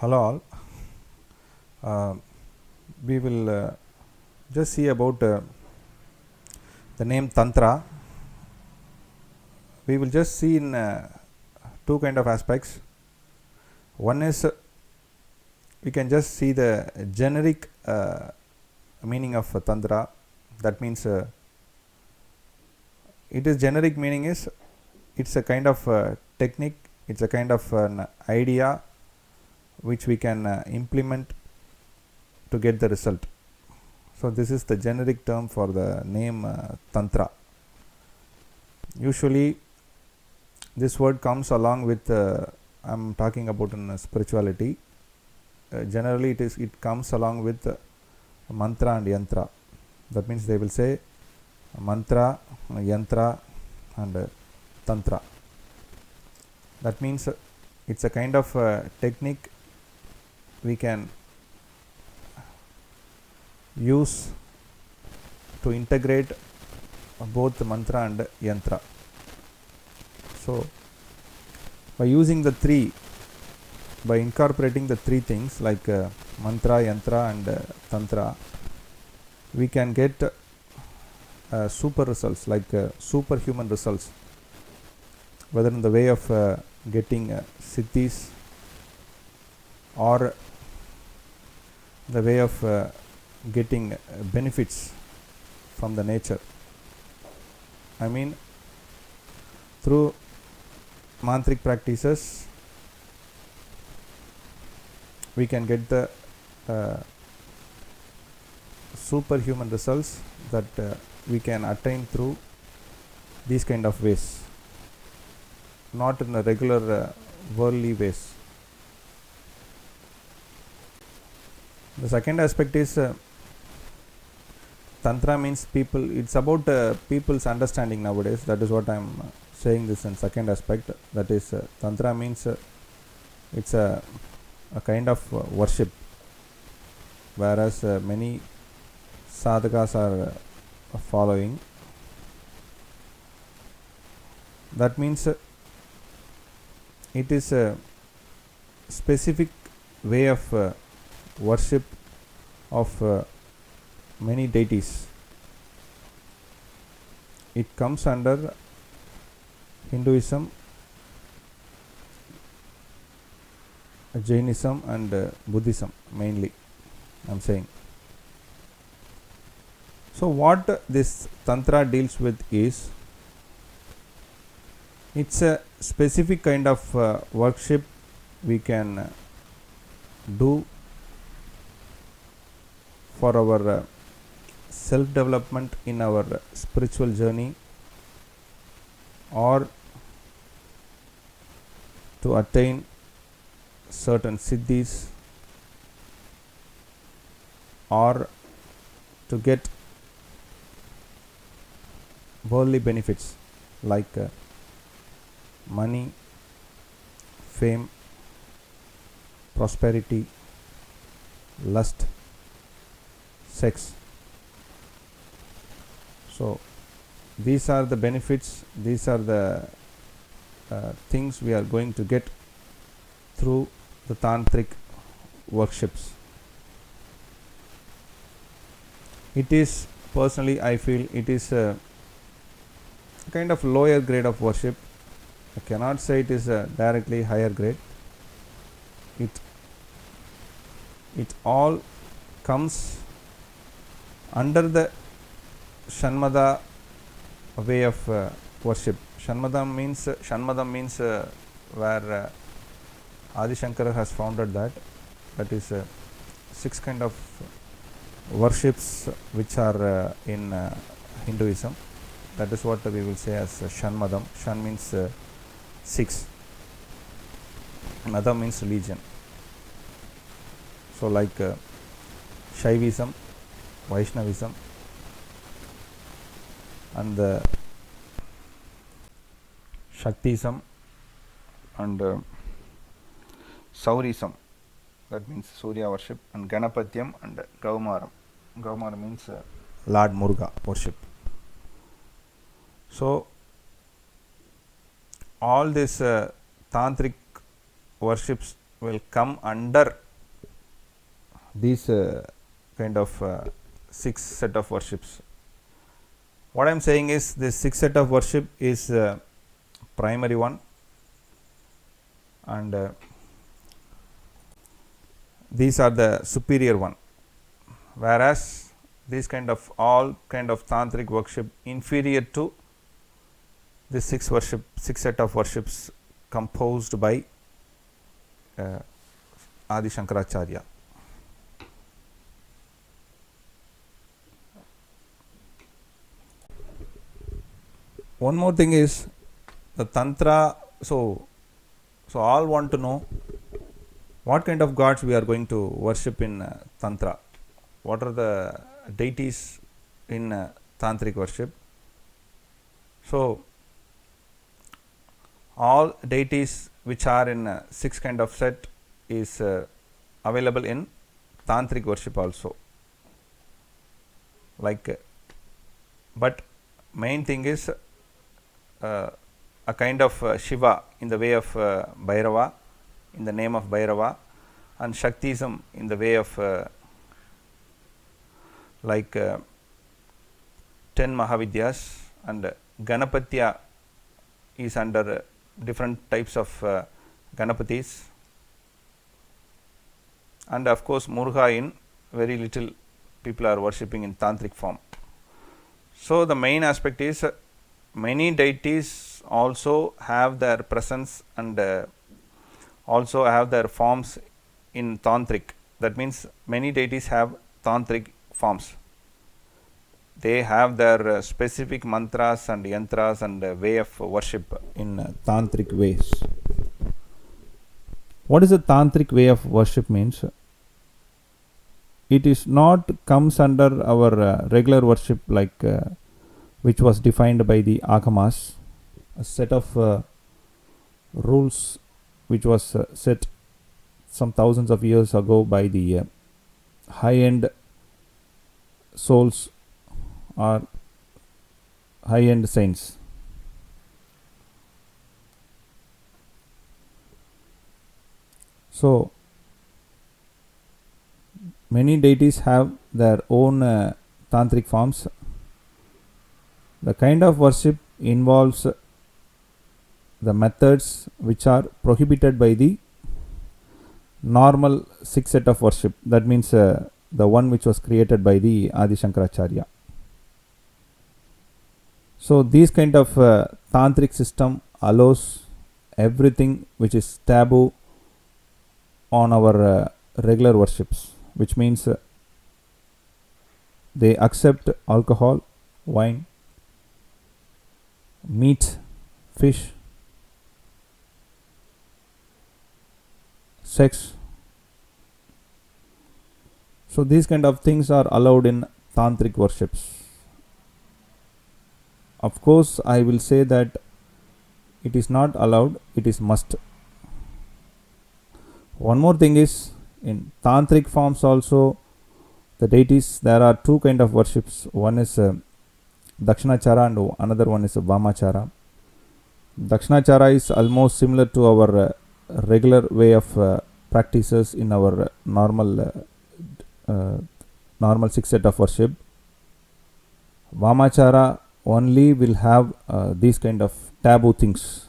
Hello all. Uh, we will just see about the name Tantra. We will just see in two kind of aspects. One is we can just see the generic meaning of Tantra. That means it is generic meaning is it's a kind of technique. It's a kind of an idea which we can implement to get the result. So this is the generic term for the name Tantra. Usually this word comes along with I'm talking about in spirituality. Generally it comes along with mantra and yantra. That means they will say mantra, yantra and tantra. That means it's a kind of technique we can use to integrate both mantra and yantra. So by using the three, by incorporating the three things like mantra, yantra and tantra, we can get super results, like superhuman results, whether in the way of getting siddhis or the way of getting benefits from the nature. I mean, through mantric practices we can get the superhuman results that we can attain through these kind of ways, not in a regular worldly ways. The second aspect is Tantra means people. It's about people's understanding nowadays. That is what I'm saying this in second aspect. That is Tantra means it's a kind of worship, whereas many sadhakas are following. That means it is a specific way of worship of many deities. It comes under Hinduism, Jainism and Buddhism mainly, I'm saying. So what this Tantra deals with is, it's a specific kind of worship we can do for our self-development in our spiritual journey, or to attain certain siddhis, or to get worldly benefits like money, fame, prosperity, lust, sex. So these are the benefits, these are the things we are going to get through the tantric worships. It is, personally I feel, it is a kind of lower grade of worship. I cannot say it is a directly higher grade. It all comes under the Shanmada way of worship. Shanmadam means where Adi Shankara has founded that. That is 6 kind of worships which are in Hinduism. That is what we will say as Shanmadam. Shan means 6. Madam means religion. So like Shaivism, Vaishnavism and the Shaktism and Saurism, that means Surya worship, and Ganapatyam and Gaumaram. Gaumaram means Lord Muruga worship. So all these tantric worships will come under these kind of 6 set of worships. What I am saying is this 6 set of worship is primary one, and these are the superior one, whereas these kind of all kind of tantric worship inferior to this 6 set of worships composed by Adi Shankaracharya. One more thing is the Tantra. So all want to know what kind of gods we are going to worship in Tantra. What are the deities in Tantric worship? So all deities which are in 6 kind of set is available in Tantric worship also. Like, but main thing is a kind of Shiva in the way of Bhairava, in the name of Bhairava, and Shaktism in the way of like 10 Mahavidyas, and Ganapatya is under different types of Ganapatis, and of course Muruga in very little people are worshipping in Tantric form. So the main aspect is many deities also have their presence and also have their forms in Tantric. That means many deities have Tantric forms. They have their specific mantras and yantras and way of worship in Tantric ways. What is a Tantric way of worship means? It is not comes under our regular worship like which was defined by the Agamas, a set of rules which was set some thousands of years ago by the high-end souls or high-end saints. So many deities have their own tantric forms. The kind of worship involves the methods which are prohibited by the normal 6 set of worship. That means the one which was created by the Adi Shankaracharya. So these kind of tantric system allows everything which is taboo on our regular worships, which means they accept alcohol, wine, meat, fish, sex. So these kind of things are allowed in tantric worships. Of course, I will say that it is not allowed, it is must. One more thing is, in tantric forms also, the deities, there are 2 kind of worships. One is Dakshinachara and another one is Vamachara. Dakshinachara is almost similar to our regular way of practices in our normal 6 set of worship. Vamachara only will have these kind of taboo things.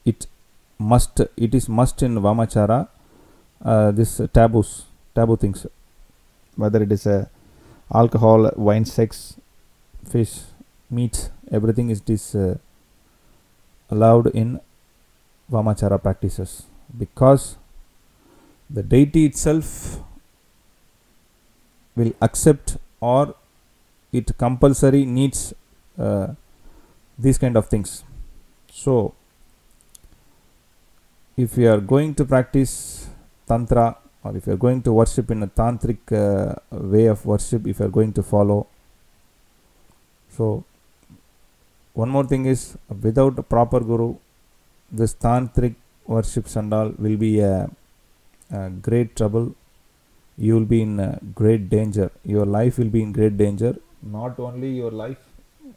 It is must in Vamachara this taboo things, whether it is alcohol, wine, sex, fish, meat, everything is allowed in Vamachara practices, because the deity itself will accept, or it compulsory needs these kind of things. So if you are going to practice Tantra, or if you are going to worship in a tantric way of worship, if you are going to follow, so one more thing is, without a proper guru, this tantric worships and all will be a great trouble. You will be in great danger. Your life will be in great danger. Not only your life,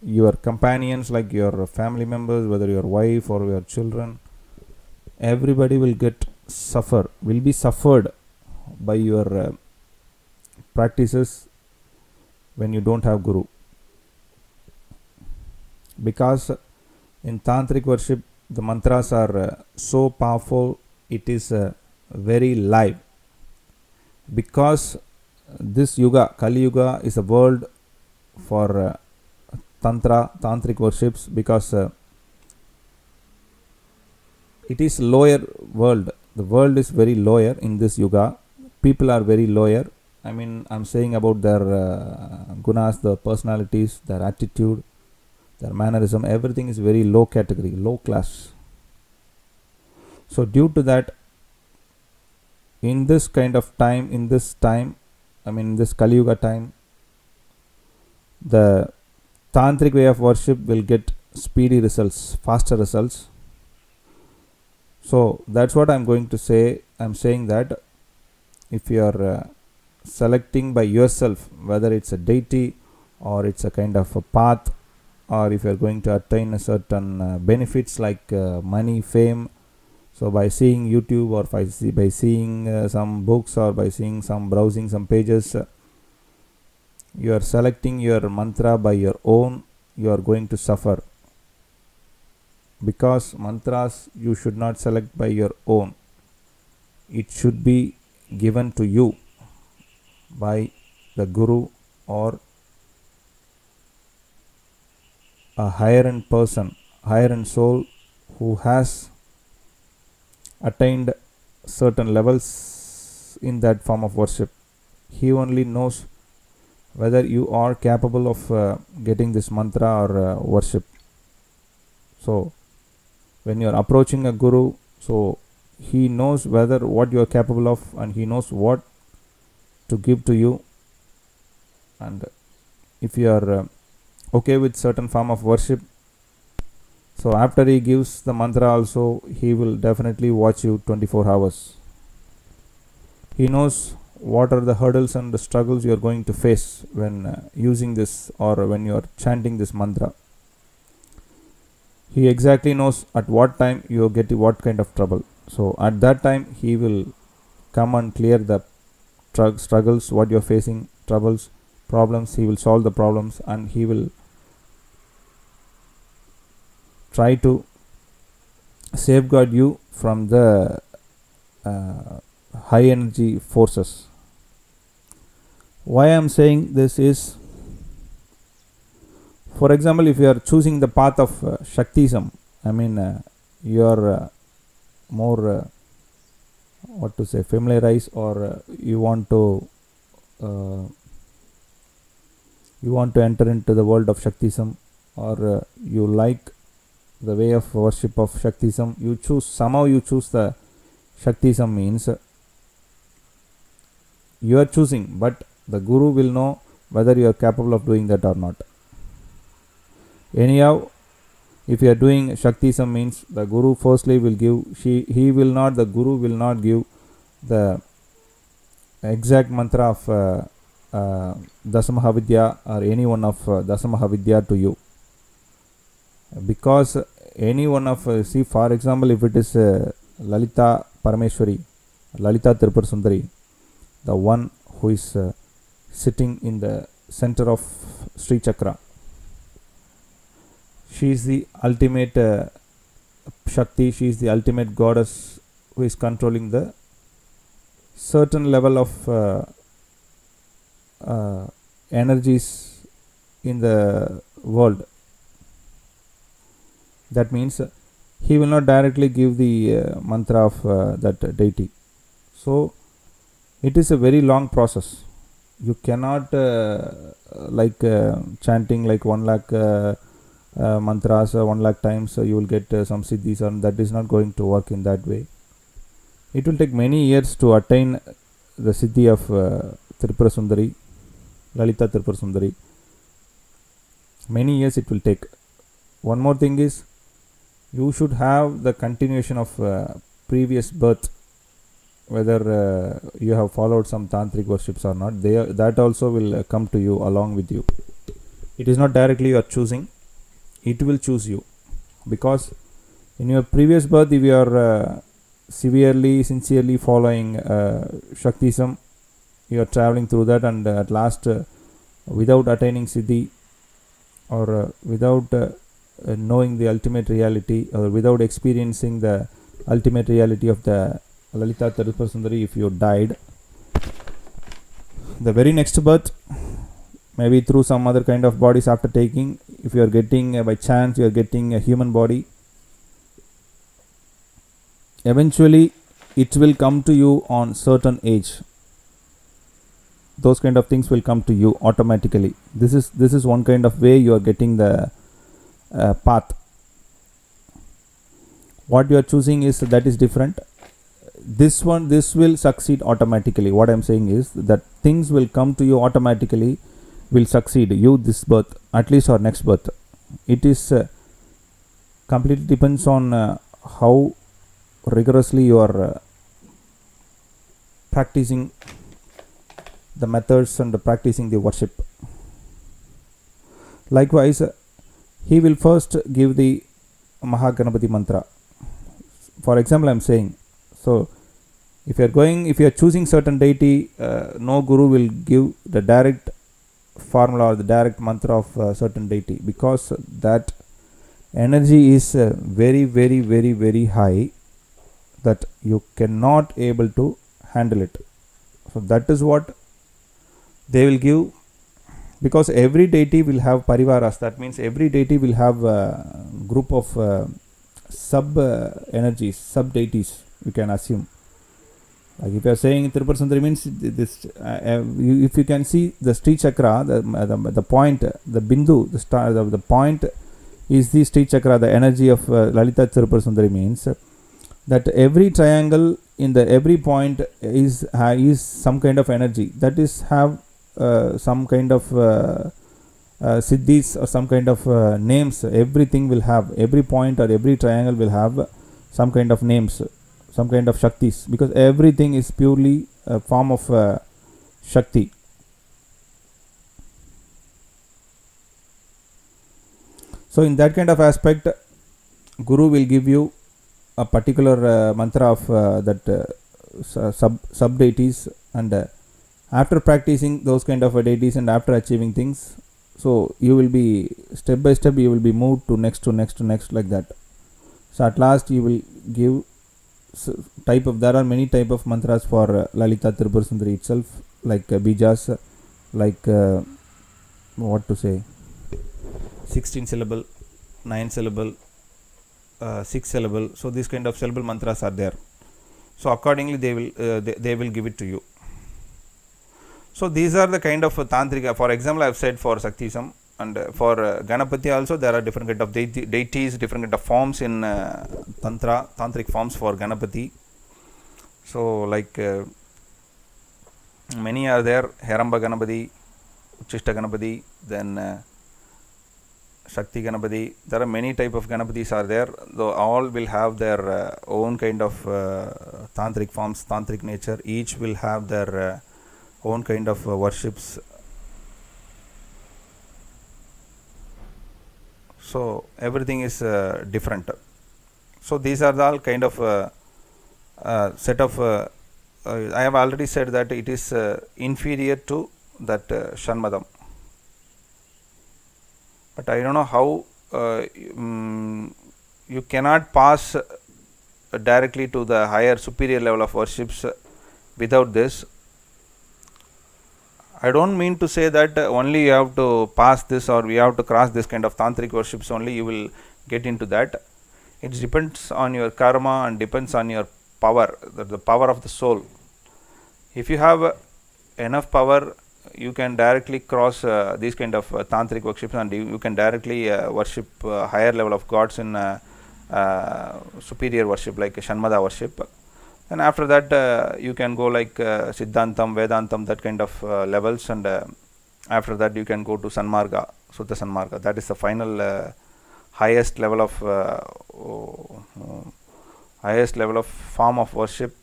your companions, like your family members, whether your wife or your children, everybody will get will be suffered by your practices when you don't have guru, because in tantric worship the mantras are so powerful, it is very live, because this yuga, Kali Yuga, is a world for tantric worships, because it is lower world. The world is very lower in this yuga. People are very lower. I mean, I'm saying about their gunas, the personalities, their attitude, their mannerism, everything is very low category, low class. So due to that, in this kind of time, in this Kali Yuga time, the tantric way of worship will get speedy results, faster results. So that's what I'm going to say. I'm saying that if you are selecting by yourself, whether it's a deity or it's a kind of a path, or if you are going to attain a certain benefits like money, fame, so by seeing YouTube, or by seeing some books, or by seeing browsing some pages, you are selecting your mantra by your own, you are going to suffer, because mantras you should not select by your own. It should be given to you by the guru or a higher end person, higher end soul, who has attained certain levels in that form of worship. He only knows whether you are capable of getting this mantra or worship. So when you are approaching a guru, so he knows whether what you are capable of, and he knows what to give to you. And if you are okay with certain form of worship, so after he gives the mantra also, he will definitely watch you 24 hours. He knows what are the hurdles and the struggles you are going to face when using this, or when you are chanting this mantra. He exactly knows at what time you get what kind of trouble. So at that time he will come and clear the struggles, what you are facing, troubles, problems. He will solve the problems, and he will try to safeguard you from the high energy forces. Why I am saying this is, for example, if you are choosing the path of Shaktism, you are more familiarized, or you want to enter into the world of Shaktism, or you like the way of worship of Shaktism, you choose the Shaktism, means you are choosing, but the guru will know whether you are capable of doing that or not. Anyhow, if you are doing Shaktism, means the guru firstly will give, the guru will not give the exact mantra of Dasamahavidya or any one of Dasamahavidya to you, because any one of for example, if it is Lalita Parameshwari, Lalita Tripura Sundari, the one who is sitting in the center of Sri Chakra, she is the ultimate Shakti, she is the ultimate goddess who is controlling the certain level of energies in the world. That means he will not directly give the mantra of that deity. So it is a very long process. You cannot chanting like 1 lakh mantras 1 lakh times, you will get some siddhis, and that is not going to work in that way. It will take many years to attain the siddhi of Tripura Sundari, Lalita Tripura Sundari. Many years it will take. One more thing is, you should have the continuation of previous birth, whether you have followed some tantric worships or not. That also will come to you along with you. It is not directly you are choosing, it will choose you, because in your previous birth, if you are severely, sincerely following Shaktism, you are traveling through that, and at last, without attaining Siddhi, or without knowing the ultimate reality, or without experiencing the ultimate reality of the Lalita Tarupa Sundari, if you died, the very next birth, maybe through some other kind of bodies after taking, if you are getting by chance you are getting a human body, eventually it will come to you on certain age. Those kind of things will come to you automatically. This is one kind of way you are getting the path. What you are choosing is that is different. This will succeed automatically. What I am saying is that things will come to you automatically, will succeed you this birth, at least, or next birth. It is completely depends on how rigorously you are practicing the methods and practicing the worship. Likewise, he will first give the Mahaganapati mantra. For example, I am saying, so if you are choosing certain deity, no guru will give the direct formula or the direct mantra of certain deity, because that energy is very, very, very, very high, that you cannot able to handle it. So that is what they will give, because every deity will have parivaras. That means every deity will have a group of sub energies, sub deities, you can assume. Like if you are saying Tirupati Sundari means this, if you can see the Sri Chakra, the point, the Bindu, the star, the point is the Sri Chakra, the energy of Lalita Tirupati Sundari, means that every triangle in the every point is some kind of energy, that is have some kind of siddhis or some kind of names. Everything will have, every point or every triangle will have some kind of names, some kind of shaktis, because everything is purely a form of shakti. So in that kind of aspect, guru will give you a particular mantra of that sub deities, and after practicing those kind of deities and after achieving things, so you will be step by step, you will be moved to next to next to next, like that. So at last you will give type of, there are many type of mantras for Lalita Tirupati Sundari itself, like bijas, like what to say, 16 syllable, 9 syllable, 6 syllable. So these kind of syllable mantras are there. So accordingly they will give it to you. So these are the kind of tantrika. For example, I have said for Shaktism, and for Ganapati also there are different kind of deities, different kind of forms in tantric forms for Ganapati. So like many are there: Heramba Ganapati, Uchishta Ganapati, then Shakti Ganapati. There are many type of Ganapatis are there, though all will have their own kind of tantric forms, tantric nature. Each will have their own kind of worships. So everything is different. So these are the all kind of set of I have already said that it is inferior to that Shanmadam, but I don't know how you cannot pass directly to the higher superior level of worships without this. I don't mean to say that only you have to pass this or we have to cross this kind of tantric worships only you will get into that. It depends on your karma and depends on your power, the power of the soul. If you have enough power, you can directly cross these kind of tantric worships, and you can directly worship higher level of gods in superior worship like Shanmada worship. And after that you can go like Siddhantam, Vedantam, that kind of levels, and after that you can go to Sanmarga, Sutta Sanmarga. That is the final highest level of form of worship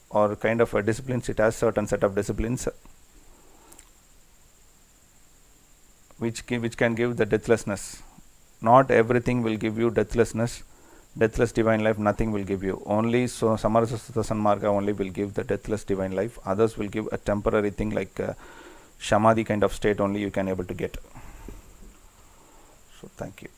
or kind of disciplines. It has certain set of disciplines which can give the deathlessness. Not everything will give you deathlessness. Deathless divine life, nothing will give you. Only so Samarasa Sutta Sanmarga only will give the deathless divine life. Others will give a temporary thing like Shamadhi kind of state only you can able to get. So thank you.